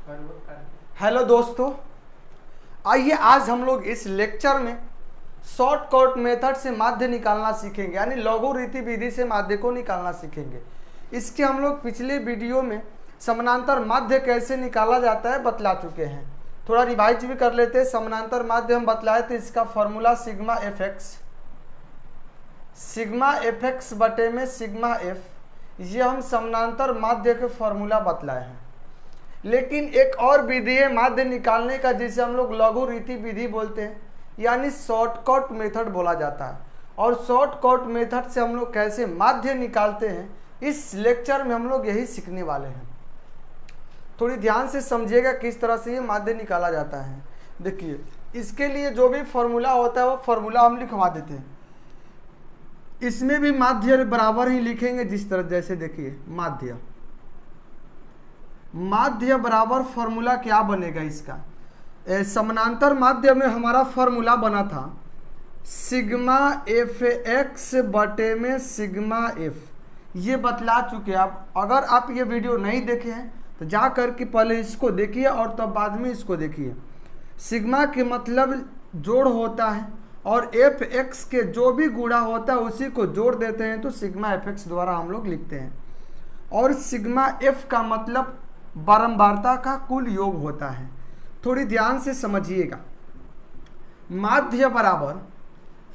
Hello दोस्तों, आइए आज हम लोग इस लेक्चर में शॉर्टकट मेथड से माध्य निकालना सीखेंगे, यानी लघुरीति विधि से माध्य को निकालना सीखेंगे। इसके हम लोग पिछले वीडियो में समानांतर माध्य कैसे निकाला जाता है बतला चुके हैं। थोड़ा रिवाइज भी कर लेते हैं। समानांतर माध्य हम बतलाए थे, इसका फॉर्मूला सिग्मा एफ एक्स बटे में सिग्मा एफ, ये हम समानांतर माध्य के फॉर्मूला बतलाए हैं। लेकिन एक और विधि है माध्य निकालने का, जिसे हम लोग लघुरीति विधि बोलते हैं, यानी शॉर्टकट मेथड बोला जाता है। और शॉर्टकट मेथड से हम लोग कैसे माध्य निकालते हैं, इस लेक्चर में हम लोग यही सीखने वाले हैं। थोड़ी ध्यान से समझिएगा किस तरह से ये माध्य निकाला जाता है। देखिए, इसके लिए जो भी फॉर्मूला होता है वो फॉर्मूला हम लिखवा देते हैं। इसमें भी माध्य बराबर ही लिखेंगे जिस तरह, जैसे देखिए माध्य बराबर फॉर्मूला क्या बनेगा इसका। समानांतर माध्य में हमारा फॉर्मूला बना था सिग्मा एफ एक्स बटे में सिग्मा एफ, ये बतला चुके आप। अगर आप ये वीडियो नहीं देखे हैं तो जा करके पहले इसको देखिए और तब बाद में इसको देखिए। सिग्मा के मतलब जोड़ होता है और एफ एक्स के जो भी गुणा होता है उसी को जोड़ देते हैं, तो सिग्मा एफ एक्स द्वारा हम लोग लिखते हैं। और सिग्मा एफ का मतलब बारंबारता का कुल योग होता है। थोड़ी ध्यान से समझिएगा। माध्य बराबर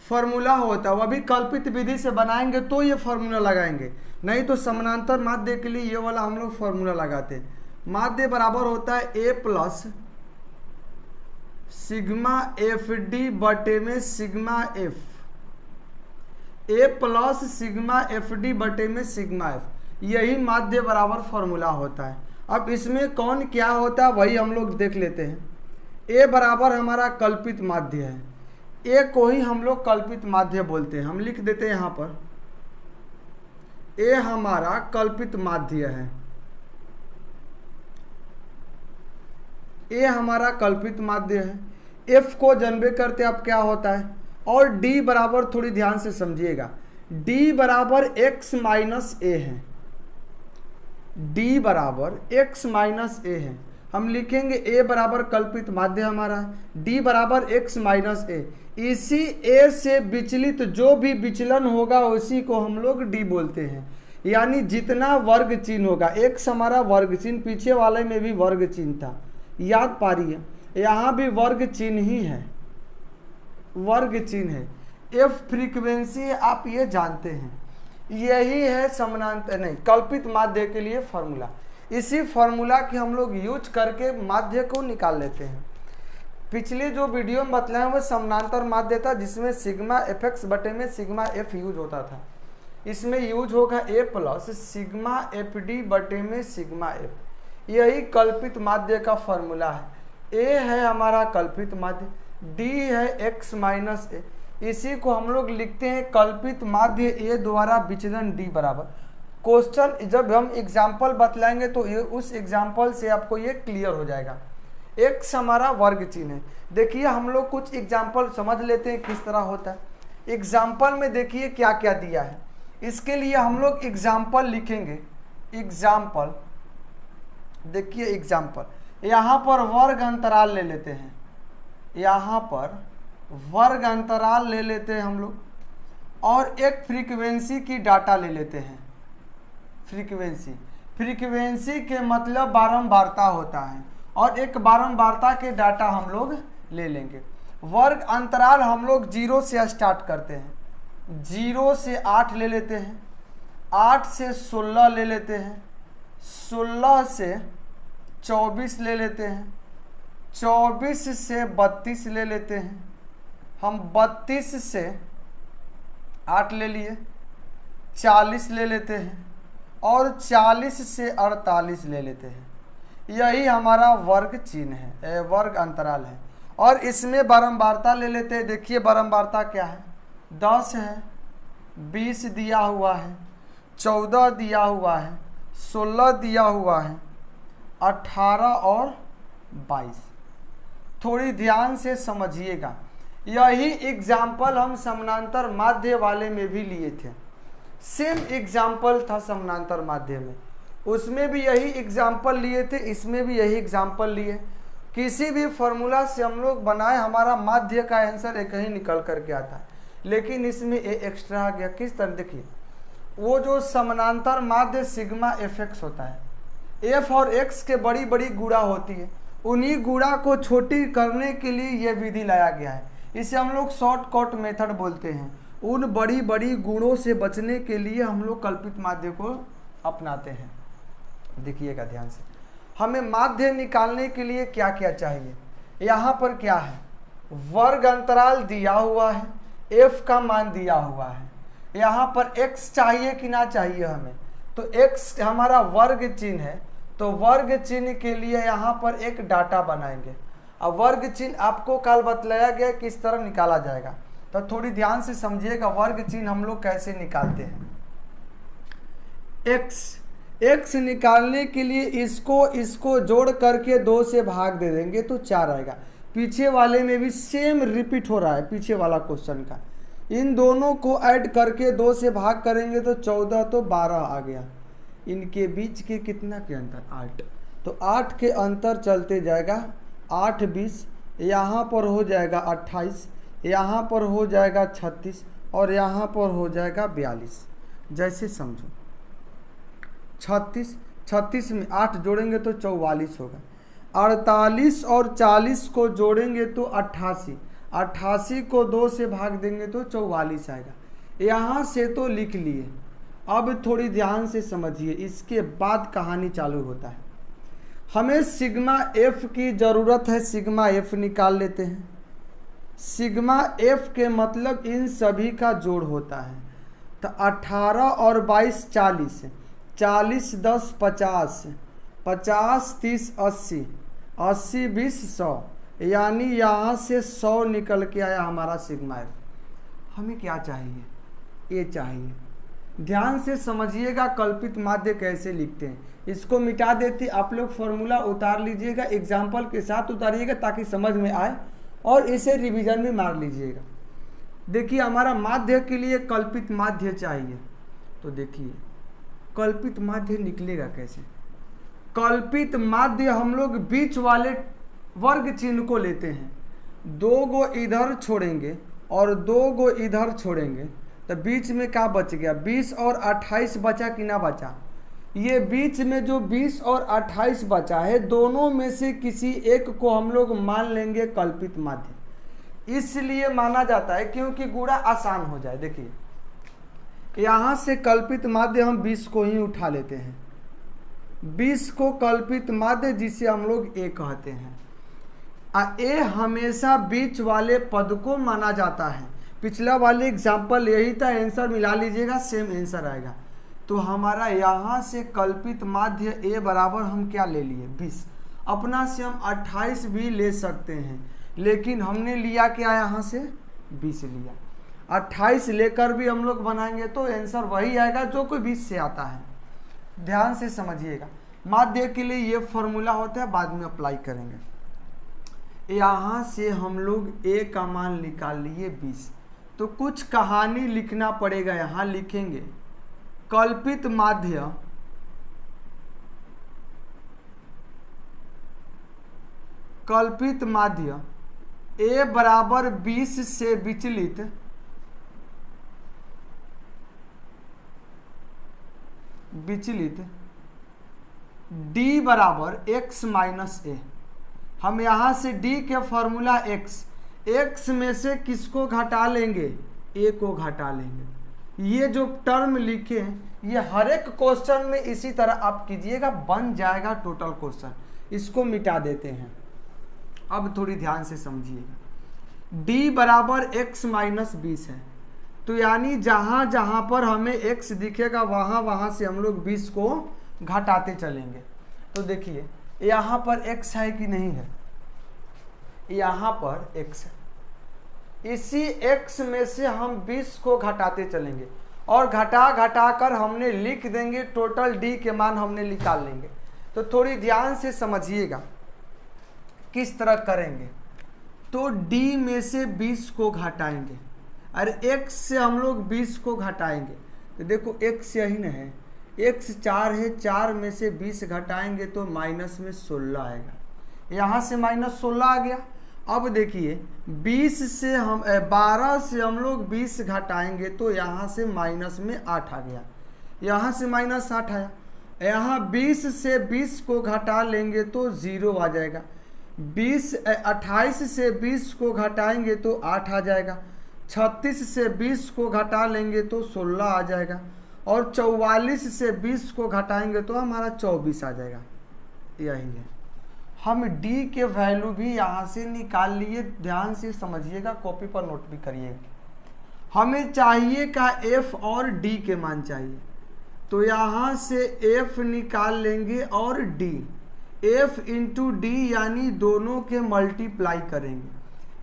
फॉर्मूला होता है, वह भी कल्पित विधि से बनाएंगे तो ये फॉर्मूला लगाएंगे, नहीं तो समानांतर माध्य के लिए ये वाला हम लोग फॉर्मूला लगाते हैं। माध्य बराबर होता है A plus sigma F D बटे में सिग्मा एफ, ए प्लस सिग्मा एफ डी बटे में सिग्मा एफ, यही माध्य बराबर फॉर्मूला होता है। अब इसमें कौन क्या होता है वही हम लोग देख लेते हैं। ए बराबर हमारा कल्पित माध्य है, ए को ही हम लोग कल्पित माध्य बोलते हैं। हम लिख देते हैं यहाँ पर ए हमारा कल्पित माध्य है, ए हमारा कल्पित माध्य है। एफ को जानबे करते अब क्या होता है। और डी बराबर, थोड़ी ध्यान से समझिएगा, डी बराबर एक्स माइनस ए है, डी बराबर एक्स माइनस ए है। हम लिखेंगे ए बराबर कल्पित माध्य हमारा, डी बराबर एक्स माइनस ए। इसी ए से विचलित जो भी विचलन होगा उसी को हम लोग डी बोलते हैं। यानी जितना वर्ग चिन्ह होगा, एक्स हमारा वर्ग चिन्ह, पीछे वाले में भी वर्ग चिन्ह था, याद पा रही है, यहाँ भी वर्ग चिन्ह ही है, वर्ग चिन्ह है। एफ फ्रीक्वेंसी है, आप ये जानते हैं। यही है समानांतर नहीं कल्पित माध्य के लिए फॉर्मूला। इसी फॉर्मूला की हम लोग यूज करके माध्य को निकाल लेते हैं। पिछले जो वीडियो में बतलाए वो समानांतर माध्य था, जिसमें सिग्मा एफ एक्स बटे में सिग्मा एफ यूज होता था। इसमें यूज होगा ए प्लस सिग्मा एफ डी बटे में सिग्मा एफ, यही कल्पित माध्य का फॉर्मूला है। ए है हमारा कल्पित माध्य, डी है एक्स माइनस ए, इसी को हम लोग लिखते हैं कल्पित माध्य ए द्वारा विचलन डी बराबर। क्वेश्चन जब हम एग्जाम्पल बतलाएंगे तो ये उस एग्जाम्पल से आपको ये क्लियर हो जाएगा। एक्स हमारा वर्ग चिन्ह है। देखिए, हम लोग कुछ एग्जाम्पल समझ लेते हैं किस तरह होता है। एग्जाम्पल में देखिए क्या क्या दिया है। इसके लिए हम लोग एग्जाम्पल लिखेंगे। एग्जाम्पल देखिए, एग्जाम्पल यहाँ पर वर्ग अंतराल ले लेते हैं, यहाँ पर वर्ग अंतराल ले लेते हैं हम लोग, और एक फ्रीक्वेंसी की डाटा ले लेते हैं। फ्रीक्वेंसी के मतलब बारंबारता होता है, और एक बारंबारता के डाटा हम लोग ले लेंगे। वर्ग अंतराल हम लोग 0 से स्टार्ट करते हैं, 0 से 8 ले लेते हैं, 8 से 16 ले लेते हैं, 16 से 24 ले लेते हैं, 24 से 32 ले लेते हैं, हम 32 से 8 ले लिए, 40 ले लेते हैं, और 40 से 48 ले लेते हैं। यही हमारा वर्ग चिन्ह है, वर्ग अंतराल है। और इसमें बारंबारता ले लेते हैं। देखिए बारंबारता क्या है, 10 है, 20 दिया हुआ है, 14 दिया हुआ है, 16 दिया हुआ है, 18 और 22। थोड़ी ध्यान से समझिएगा। यही एग्जाम्पल हम समानांतर माध्य वाले में भी लिए थे। सेम एग्जाम्पल था समानांतर माध्य में। उसमें भी यही एग्जाम्पल लिए थे, इसमें भी यही एग्जाम्पल लिए। किसी भी फॉर्मूला से हम लोग बनाए हमारा माध्य का आंसर एक ही निकल करके आता है, लेकिन इसमें ए एक्स्ट्रा आ गया। किस तरह देखिए, वो जो समानांतर माध्य सिग्मा एफ एक्स होता है, एफ और एक्स के बड़ी बड़ी गुणा होती है, उन्हीं गुणा को छोटी करने के लिए यह विधि लाया गया है। इसे हम लोग शॉर्टकट मेथड बोलते हैं। उन बड़ी बड़ी गुणों से बचने के लिए हम लोग कल्पित माध्य को अपनाते हैं। देखिएगा ध्यान से, हमें माध्य निकालने के लिए क्या क्या चाहिए। यहाँ पर क्या है, वर्ग अंतराल दिया हुआ है, एफ का मान दिया हुआ है। यहाँ पर x चाहिए कि ना चाहिए हमें, तो x हमारा वर्ग चिन्ह है, तो वर्ग चिन्ह के लिए यहाँ पर एक डाटा बनाएंगे। अब वर्ग चिन्ह आपको कल बतलाया गया किस तरह निकाला जाएगा, तो थोड़ी ध्यान से समझिएगा वर्ग चिन्ह हम लोग कैसे निकालते हैं। x निकालने के लिए इसको जोड़ करके 2 से भाग दे देंगे तो 4 आएगा। पीछे वाले में भी सेम रिपीट हो रहा है, पीछे वाला क्वेश्चन का। इन दोनों को ऐड करके 2 से भाग करेंगे तो 14, तो 12 आ गया। इनके बीच के कितना के अंतर, 8, तो 8 के अंतर चलते जाएगा, 8 20, यहाँ पर हो जाएगा 28, यहाँ पर हो जाएगा 36 और यहाँ पर हो जाएगा 42। जैसे समझो 36 में 8 जोड़ेंगे तो 44 होगा। 48 और 40 को जोड़ेंगे तो 88 को 2 से भाग देंगे तो 44 आएगा। यहाँ से तो लिख लिए, अब थोड़ी ध्यान से समझिए, इसके बाद कहानी चालू होता है। हमें सिग्मा एफ की ज़रूरत है, सिग्मा एफ निकाल लेते हैं। सिग्मा एफ के मतलब इन सभी का जोड़ होता है, तो 18 और 22 40, 40 10 50, 50 30 80, 80 20 100, यानी यहाँ से 100 निकल के आया हमारा सिग्मा एफ। हमें क्या चाहिए, ये चाहिए। ध्यान से समझिएगा कल्पित माध्य कैसे लिखते हैं। इसको मिटा देते आप लोग फॉर्मूला उतार लीजिएगा, एग्जाम्पल के साथ उतारिएगा ताकि समझ में आए, और इसे रिवीजन भी मार लीजिएगा। देखिए हमारा माध्य के लिए कल्पित माध्य चाहिए, तो देखिए कल्पित माध्य निकलेगा कैसे। कल्पित माध्य हम लोग बीच वाले वर्ग चिन्ह को लेते हैं, 2 गो इधर छोड़ेंगे और 2 गो इधर छोड़ेंगे, तो बीच में क्या बच गया, 20 और 28 बचा कि ना बचा। ये बीच में जो 20 और 28 बचा है, दोनों में से किसी एक को हम लोग मान लेंगे कल्पित माध्य। इसलिए माना जाता है क्योंकि गुणा आसान हो जाए। देखिए यहाँ से कल्पित माध्य हम 20 को ही उठा लेते हैं, 20 को कल्पित माध्य जिसे हम लोग ए कहते हैं। ए हमेशा बीच वाले पद को माना जाता है। पिछला वाले एग्जाम्पल यही था, आंसर मिला लीजिएगा सेम आंसर आएगा। तो हमारा यहाँ से कल्पित माध्य ए बराबर हम क्या ले लिए, 20। अपना से हम 28 भी ले सकते हैं, लेकिन हमने लिया क्या, यहाँ से 20 लिया। 28 लेकर भी हम लोग बनाएंगे तो आंसर वही आएगा जो कोई 20 से आता है। ध्यान से समझिएगा, माध्य के लिए ये फॉर्मूला होता है, बाद में अप्लाई करेंगे। यहाँ से हम लोग ए का मान निकाल लिए 20, तो कुछ कहानी लिखना पड़ेगा। यहाँ लिखेंगे कल्पित माध्य ए बराबर 20 से विचलित डी बराबर x माइनस ए। हम यहाँ से d के फॉर्मूला x में से किसको घटा लेंगे, a को घटा लेंगे। ये जो टर्म लिखे हैं ये हर एक क्वेश्चन में इसी तरह आप कीजिएगा, बन जाएगा टोटल क्वेश्चन। इसको मिटा देते हैं। अब थोड़ी ध्यान से समझिएगा, d बराबर x माइनस 20 है, तो यानी जहाँ जहाँ पर हमें x दिखेगा वहाँ वहाँ से हम लोग 20 को घटाते चलेंगे। तो देखिए यहाँ पर x है कि नहीं है, यहाँ पर x है, इसी x में से हम 20 को घटाते चलेंगे और घटा घटा कर हमने लिख देंगे, टोटल d के मान हमने निकाल लेंगे। तो थोड़ी ध्यान से समझिएगा किस तरह करेंगे। तो d में से 20 को घटाएंगे और x से हम लोग 20 को घटाएंगे। तो देखो x यही न है, x 4 है, 4 में से 20 घटाएंगे तो माइनस में 16 आएगा। यहाँ से -16 आ गया। अब देखिए 20 से हम 12 से हम लोग 20 घटाएंगे तो यहाँ से माइनस में 8 आ गया, यहाँ से -8 आया। यहाँ 20 से 20 को घटा लेंगे तो 0 आ जाएगा। 28 से 20 को घटाएंगे तो 8 आ जाएगा। 36 से 20 को घटा लेंगे तो 16 आ जाएगा। और 44 से 20 को घटाएंगे तो हमारा 24 आ जाएगा। यही है, हम d के वैल्यू भी यहाँ से निकाल लिए। ध्यान से समझिएगा, कॉपी पर नोट भी करिएगा। हमें चाहिए का f और d के मान चाहिए, तो यहाँ से f निकाल लेंगे और d, f इंटू डी यानी दोनों के मल्टीप्लाई करेंगे।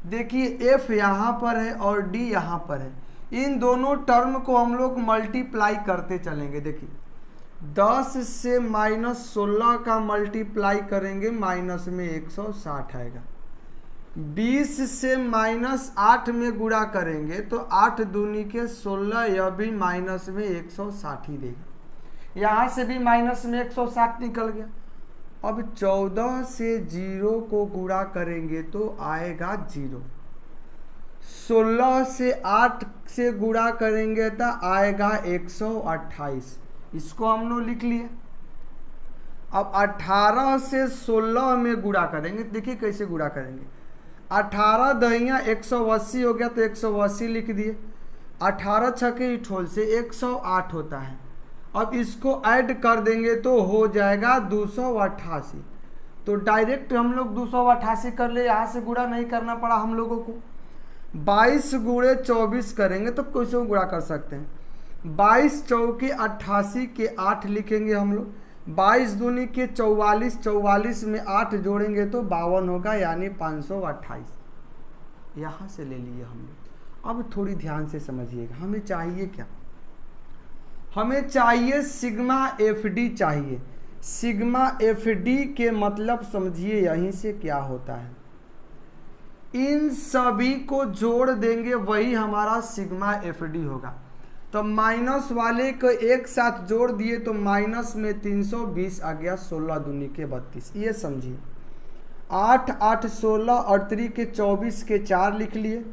देखिए f यहाँ पर है और d यहाँ पर है, इन दोनों टर्म को हम लोग मल्टीप्लाई करते चलेंगे। देखिए 10 से -16 का मल्टीप्लाई करेंगे, माइनस में 160 आएगा। 20 से -8 में गुणा करेंगे तो 8 दूनी के 16, यह भी माइनस में 160 ही देगा। यहाँ से भी माइनस में 160 निकल गया। अब 14 से 0 को गुणा करेंगे तो आएगा 0। 16 से 8 से गुणा करेंगे तो आएगा 128। इसको हम लोग लिख लिए। अब 18 से 16 में गुणा करेंगे, देखिए कैसे गुणा करेंगे। 18 दहिया 180 हो गया तो 180 लिख दिए। 18 छके इठोल से 108 होता है। अब इसको ऐड कर देंगे तो हो जाएगा 288। तो डायरेक्ट हम लोग 288 कर ले, यहाँ से गुणा नहीं करना पड़ा हम लोगों को। 22 गुणे 24 करेंगे तो कैसे गुणा कर सकते हैं। 22 चौके 88 के 8 लिखेंगे हम लोग। 22 दूनी के 44, 44 में 8 जोड़ेंगे तो 52 होगा, यानी 528 यहाँ से ले लिए हम लोग। अब थोड़ी ध्यान से समझिएगा, हमें चाहिए क्या, हमें चाहिए सिग्मा FD चाहिए। सिग्मा FD के मतलब समझिए यहीं से क्या होता है, इन सभी को जोड़ देंगे वही हमारा सिग्मा FD होगा। तो माइनस वाले को एक साथ जोड़ दिए तो माइनस में 320 आ गया, 16 दूनी के 32। ये समझिए 8 8 16 और 3 के 24 के 4 लिख लिए।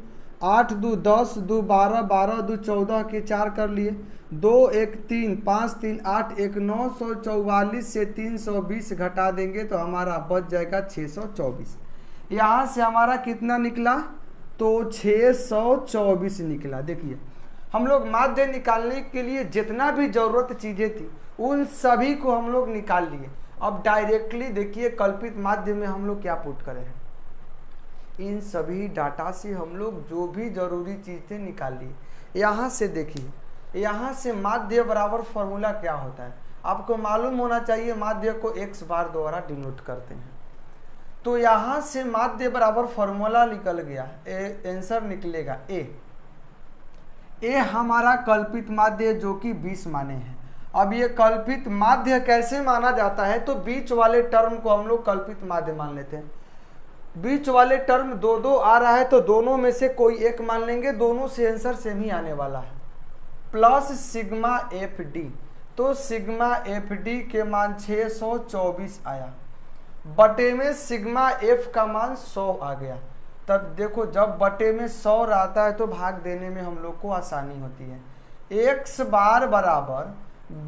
8 2 10 2 12 12 2 14 के 4 कर लिए। 2 1 3 5 3 8 1 944 से 320 घटा देंगे तो हमारा बच जाएगा 624। यहाँ से हमारा कितना निकला, तो 624 निकला। देखिए हम लोग माध्य निकालने के लिए जितना भी जरूरत चीज़ें थी उन सभी को हम लोग निकाल लिए। अब डायरेक्टली देखिए कल्पित माध्य में हम लोग क्या पुट करें हैं, इन सभी डाटा से हम लोग जो भी जरूरी चीज़ थे निकाल लिए। यहाँ से देखिए, यहाँ से माध्य बराबर फॉर्मूला क्या होता है आपको मालूम होना चाहिए। माध्य को x बार द्वारा डिनोट करते हैं। तो यहाँ से माध्य बराबर फॉर्मूला निकल गया, आंसर निकलेगा ए हमारा कल्पित माध्य जो कि 20 माने हैं। अब ये कल्पित माध्य कैसे माना जाता है, तो बीच वाले टर्म को हम लोग कल्पित माध्य मान लेते हैं। बीच वाले टर्म 2 2 आ रहा है तो दोनों में से कोई एक मान लेंगे, दोनों से आंसर सेम ही आने वाला है। प्लस सिग्मा FD, तो सिग्मा FD के मान 624 आया, बटे में सिग्मा F का मान 100 आ गया। तब देखो जब बटे में 100 रहता है तो भाग देने में हम लोग को आसानी होती है। x बार बराबर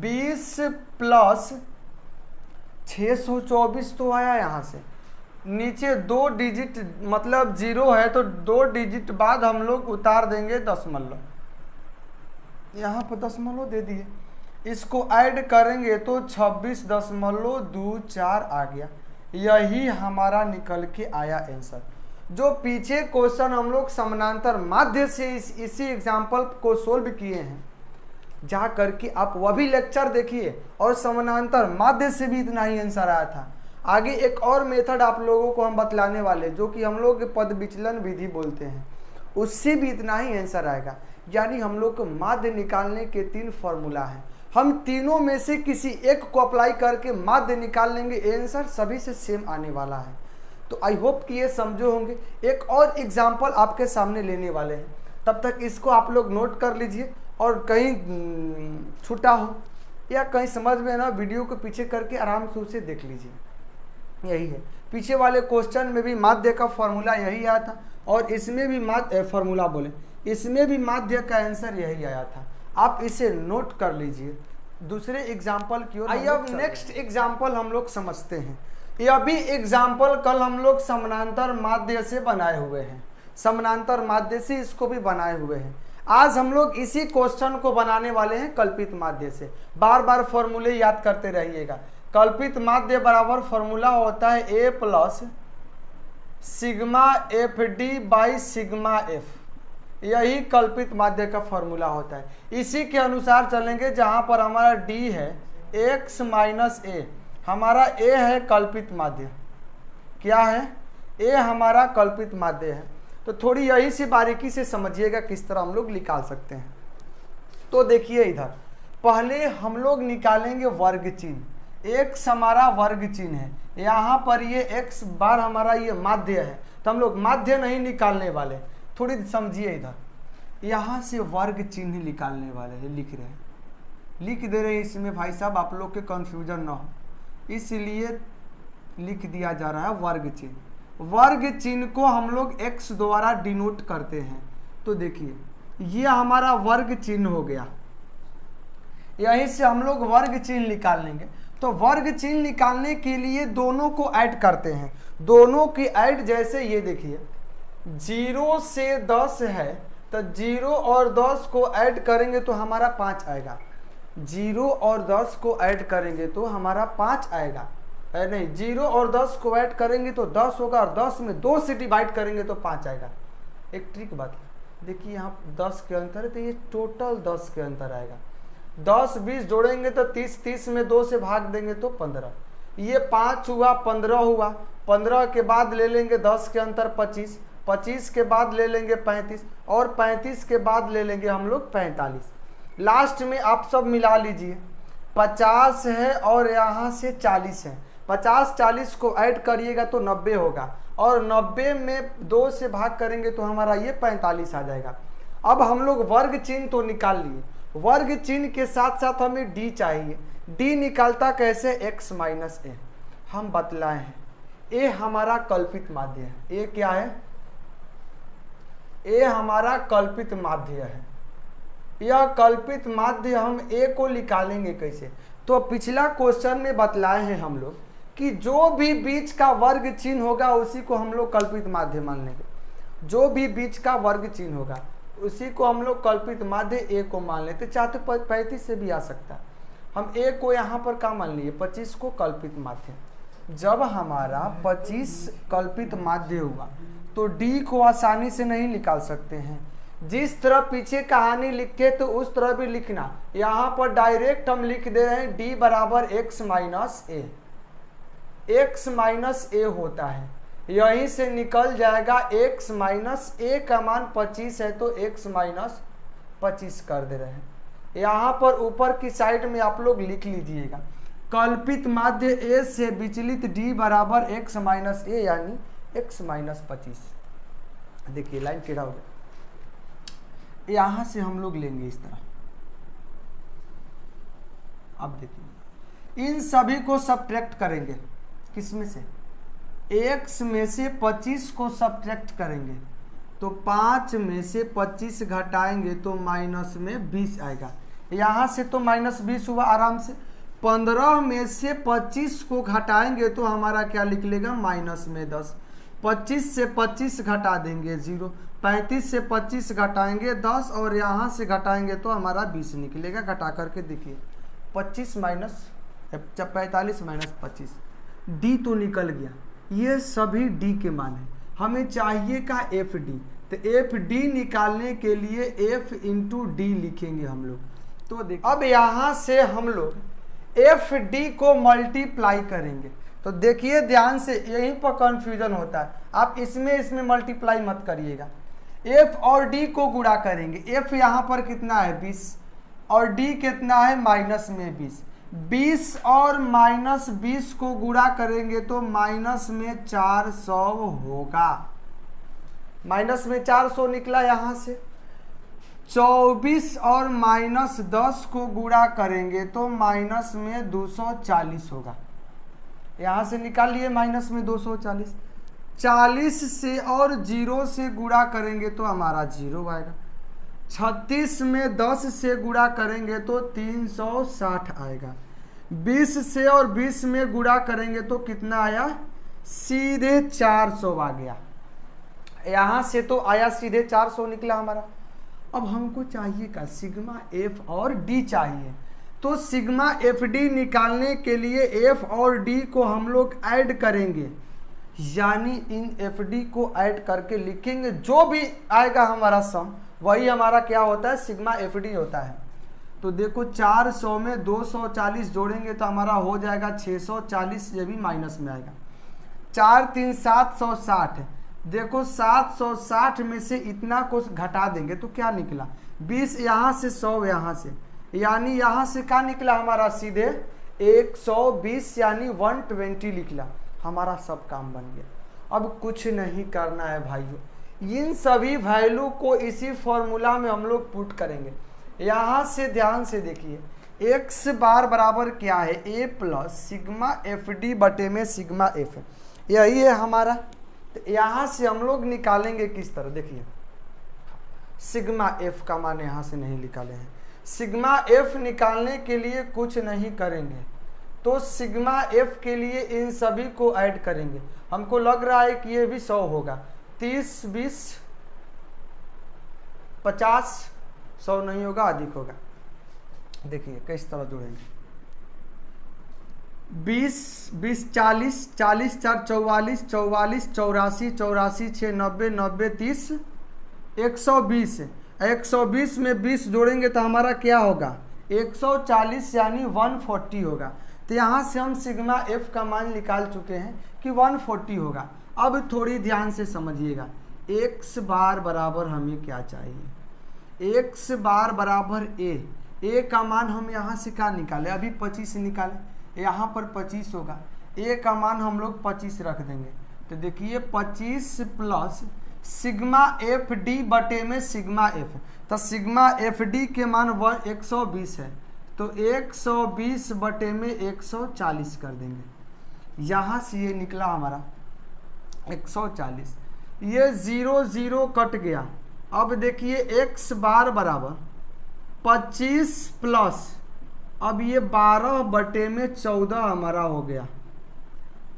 20 प्लस 624 तो आया। यहाँ से नीचे 2 डिजिट मतलब 0 है तो 2 डिजिट बाद हम लोग उतार देंगे दशमलव, यहाँ पर दशमलव दे दिए। इसको ऐड करेंगे तो 26.24 आ गया। यही हमारा निकल के आया आंसर। जो पीछे क्वेश्चन हम लोग समानांतर माध्य से इसी एग्जाम्पल को सोल्व किए हैं, जा करके आप वह भी लेक्चर देखिए, और समानांतर माध्य से भी इतना ही आंसर आया था। आगे एक और मेथड आप लोगों को हम बतलाने वाले जो कि हम लोग पद विचलन विधि बोलते हैं, उससे भी इतना ही आंसर आएगा। यानी हम लोग को माध्य निकालने के 3 फॉर्मूला हैं, हम तीनों में से किसी एक को अप्लाई करके माध्य निकाल लेंगे, आंसर सभी से सेम आने वाला है। तो आई होप कि ये समझो होंगे। एक और एग्जाम्पल आपके सामने लेने वाले हैं, तब तक इसको आप लोग नोट कर लीजिए, और कहीं छूटा हो या कहीं समझ में ना वीडियो को पीछे करके आराम से उसे देख लीजिए, यही है। पीछे वाले क्वेश्चन में भी माध्य का फॉर्मूला यही आया था और इसमें भी फॉर्मूला बोले, इसमें भी माध्य का आंसर यही आया था। आप इसे नोट कर लीजिए। दूसरे एग्जाम्पल की ओर आइए। अब नेक्स्ट एग्जाम्पल हम लोग समझते हैं। यह भी एग्जाम्पल कल हम लोग समानांतर माध्य से बनाए हुए हैं, समानांतर माध्य से इसको भी बनाए हुए हैं। आज हम लोग इसी क्वेश्चन को बनाने वाले हैं कल्पित माध्य से। बार बार फॉर्मूले याद करते रहिएगा। कल्पित माध्य बराबर फॉर्मूला होता है A plus sigma F D by sigma F, यही कल्पित माध्य का फॉर्मूला होता है। इसी के अनुसार चलेंगे। जहां पर हमारा डी है एक्स माइनस ए, हमारा ए है कल्पित माध्य। क्या है? ए हमारा कल्पित माध्य है। तो थोड़ी यही सी बारीकी से समझिएगा किस तरह हम लोग निकाल सकते हैं। तो देखिए इधर पहले हम लोग निकालेंगे वर्ग चिन्ह। एक्स हमारा वर्ग चिन्ह है, यहाँ पर ये एक्स बार हमारा ये माध्य है, तो हम लोग माध्य नहीं निकालने वाले। थोड़ी समझिए इधर, यहाँ से वर्ग चिन्ह निकालने वाले हैं, लिख रहे हैं, लिख दे रहे हैं इसमें भाई साहब, आप लोग के कंफ्यूजन ना हो इसलिए लिख दिया जा रहा है वर्ग चिन्ह। वर्ग चिन्ह को हम लोग x द्वारा डिनोट करते हैं। तो देखिए ये हमारा वर्ग चिन्ह हो गया, यहीं से हम लोग वर्ग चिन्ह निकाल लेंगे। तो वर्ग चिन्ह निकालने के लिए दोनों को ऐड करते हैं। दोनों की ऐड जैसे ये देखिए 0 से 10 है, तो 0 और 10 को ऐड करेंगे तो हमारा 5 आएगा। 0 और 10 को ऐड करेंगे तो हमारा 5 आएगा, नहीं 0 और 10 को ऐड करेंगे तो 10 होगा और 10 में 2 से डिवाइड करेंगे तो 5 आएगा। एक ट्रिक बात है, देखिए यहाँ 10 के अंतर है तो ये टोटल 10 के अंतर आएगा। 10 20 जोड़ेंगे तो 30, 30 में 2 से भाग देंगे तो 15, ये 5 हुआ, 15 हुआ, 15 के बाद ले लेंगे 10 के अंतर 25, 25 के बाद ले लेंगे 35 और 35 के बाद ले लेंगे हम लोग 45। लास्ट में आप सब मिला लीजिए, 50 है और यहाँ से 40 है, 50 40 को ऐड करिएगा तो 90 होगा और 90 में 2 से भाग करेंगे तो हमारा ये 45 आ जाएगा। अब हम लोग वर्ग चिन्ह तो निकाल लिए, वर्ग चिन्ह के साथ साथ हमें डी चाहिए। डी निकालता कैसे? x माइनस ए, हम बतलाए हैं। ए हमारा कल्पित माध्य है। ए क्या है? ए हमारा कल्पित माध्य है। यह कल्पित माध्य हम ए को निकालेंगे कैसे? तो पिछला क्वेश्चन में बतलाए हैं हम लोग कि जो भी बीच का वर्ग चिन्ह होगा उसी को हम लोग कल्पित माध्य मान लेंगे। जो भी बीच का वर्ग चिन्ह होगा उसी को हम लोग कल्पित माध्य ए को मान लेते। चाहते 35 से भी आ सकता है। हम ए को यहाँ पर क्या मान लिए? 25 को कल्पित माध्य। जब हमारा 25 कल्पित माध्य हुआ तो डी को आसानी से नहीं निकाल सकते हैं। जिस तरह पीछे कहानी लिखे तो उस तरह भी लिखना। यहाँ पर डायरेक्ट हम लिख दे रहे हैं डी बराबर एक्स माइनस ए। एक्स माइनस ए होता है, यहीं से निकल जाएगा x माइनस ए का मान 25 है तो x माइनस 25 कर दे रहे हैं। यहाँ पर ऊपर की साइड में आप लोग लिख लीजिएगा कल्पित माध्य ए से विचलित d बराबर x माइनस ए यानी x माइनस 25। देखिए लाइन टेढ़ा हो गया, यहाँ से हम लोग लेंगे इस तरह। अब देखिए इन सभी को सब्ट्रैक्ट करेंगे, किसमें से? x में से 25 को सब्ट्रैक्ट करेंगे तो 5 में से 25 घटाएंगे तो माइनस में 20 आएगा। यहाँ से तो माइनस 20 हुआ आराम से। 15 में से 25 को घटाएंगे तो हमारा क्या निकलेगा? माइनस में 10। 25 से 25 घटा देंगे 0, 35 से 25 घटाएंगे 10 और यहाँ से घटाएंगे तो हमारा 20 निकलेगा। घटा करके देखिए 25 माइनस 45 माइनस 25, डी तो निकल गया। ये सभी डी के मान है। हमें चाहिए का एफ डी, तो एफ डी निकालने के लिए एफ इंटू डी लिखेंगे हम लोग। तो देखिए अब यहाँ से हम लोग एफ डी को मल्टीप्लाई करेंगे। तो देखिए ध्यान से, यहीं पर कंफ्यूजन होता है। आप इसमें मल्टीप्लाई मत करिएगा। एफ और डी को गुणा करेंगे। एफ यहाँ पर कितना है? 20 और डी कितना है? माइनस में 20। 20 और माइनस 20 को गुणा करेंगे तो माइनस में 400 होगा। माइनस में 400 निकला यहाँ से। 24 और -10 को गुणा करेंगे तो माइनस में 240 होगा। यहाँ से निकाल लिए माइनस में 240। 40 से और 0 से गुणा करेंगे तो हमारा 0 आएगा। 36 में 10 से गुणा करेंगे तो 360 आएगा। 20 से और 20 में गुणा करेंगे तो कितना आया, सीधे 400 आ गया। यहाँ से तो आया सीधे 400 निकला हमारा। अब हमको चाहिए का सिग्मा एफ और डी चाहिए, तो सिग्मा एफ डी निकालने के लिए एफ और डी को हम लोग ऐड करेंगे, यानी इन एफ डी को ऐड करके लिखेंगे। जो भी आएगा हमारा सम वही हमारा क्या होता है, सिग्मा एफ डी होता है। तो देखो 400 में 240 जोड़ेंगे तो हमारा हो जाएगा 640, ये भी माइनस में आएगा। 4 3 760, देखो 760 में से इतना को घटा देंगे तो क्या निकला, 20 यहाँ से 100 यहाँ से, यानी यहाँ से क्या निकला हमारा सीधे 120 यानी 120 निकला। हमारा सब काम बन गया। अब कुछ नहीं करना है भाइयों, इन सभी वैल्यू को इसी फॉर्मूला में हम लोग पुट करेंगे। यहाँ से ध्यान से देखिए, x बार बराबर क्या है, a plus sigma F D बटे में सिग्मा एफ, यही है हमारा। तो यहाँ से हम लोग निकालेंगे किस तरह, देखिए सिग्मा एफ का मान यहाँ से नहीं निकाले हैं। सिग्मा एफ निकालने के लिए कुछ नहीं करेंगे, तो सिग्मा एफ के लिए इन सभी को ऐड करेंगे। हमको लग रहा है कि ये भी 100 होगा, 30 20 50, 100 नहीं होगा, अधिक होगा। देखिए किस तरह जोड़ेंगे, 20 20 40 40 4 44 44 84 84 6 90 90 30 120। 120 में 20 जोड़ेंगे तो हमारा क्या होगा, 140 यानी 140 होगा। तो यहाँ से हम सिग्मा एफ का मान निकाल चुके हैं कि 140 होगा। अब थोड़ी ध्यान से समझिएगा, x बार बराबर हमें क्या चाहिए, x बार बराबर a का मान हम यहाँ से क्या निकाले, अभी 25 निकाले, यहाँ पर 25 होगा, a का मान हम लोग 25 रख देंगे। तो देखिए 25 प्लस सिग्मा एफ डी बटे में सिग्मा एफ, तो सिग्मा एफ डी के मान 120 है, तो 120 बटे में 140 कर देंगे। यहाँ से ये निकला हमारा 140, ये 0 0 कट गया। अब देखिए x बार बराबर 25 प्लस, अब ये 12 बटे में 14 हमारा हो गया,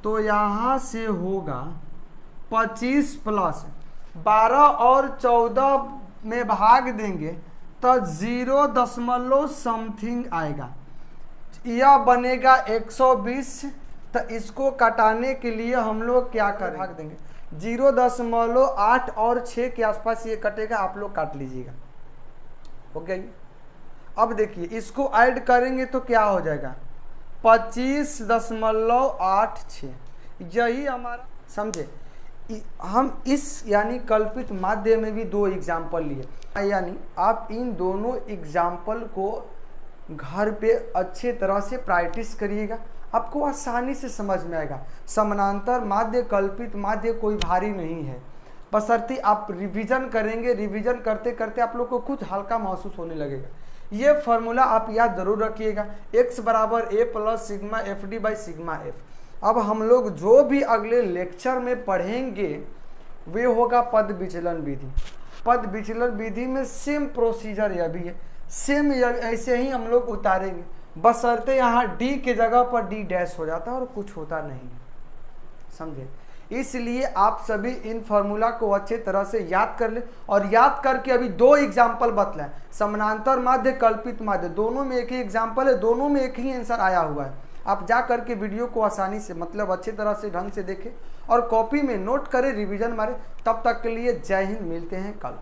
तो यहाँ से होगा 25 प्लस 12 और 14 में भाग देंगे तो 0 समथिंग आएगा, यह बनेगा 120। तो इसको कटाने के लिए हम लोग क्या करें, भाग देंगे 0.8 और 6 के आसपास ये कटेगा, आप लोग काट लीजिएगा, ओके। अब देखिए इसको ऐड करेंगे तो क्या हो जाएगा 25.86, यही हमारा, समझे। हम इस यानी कल्पित माध्य में भी 2 एग्जाम्पल लिए, यानी आप इन दोनों एग्जाम्पल को घर पे अच्छे तरह से प्रैक्टिस करिएगा, आपको आसानी से समझ में आएगा। समानांतर माध्य कल्पित माध्य कोई भारी नहीं है, बशर्ते आप रिवीजन करेंगे, रिवीजन करते करते आप लोग को कुछ हल्का महसूस होने लगेगा। ये फार्मूला आप याद जरूर रखिएगा, x बराबर a plus sigma F D by sigma F. अब हम लोग जो भी अगले लेक्चर में पढ़ेंगे वे होगा पद विचलन विधि। पद विचलन विधि में सेम प्रोसीजर यह भी है, सेम ऐसे ही हम लोग उतारेंगे, बशर्ते यहाँ d के जगह पर d डैश हो जाता है और कुछ होता नहीं है, समझे। इसलिए आप सभी इन फार्मूला को अच्छे तरह से याद कर ले, और याद करके अभी 2 एग्जाम्पल बतलाएं, समानांतर माध्य कल्पित माध्य, दोनों में एक ही एग्जाम्पल है, दोनों में एक ही आंसर आया हुआ है। आप जा करके वीडियो को आसानी से मतलब अच्छे तरह से ढंग से देखें और कॉपी में नोट करें, रिवीजन मारे। तब तक के लिए जय हिंद, मिलते हैं कल।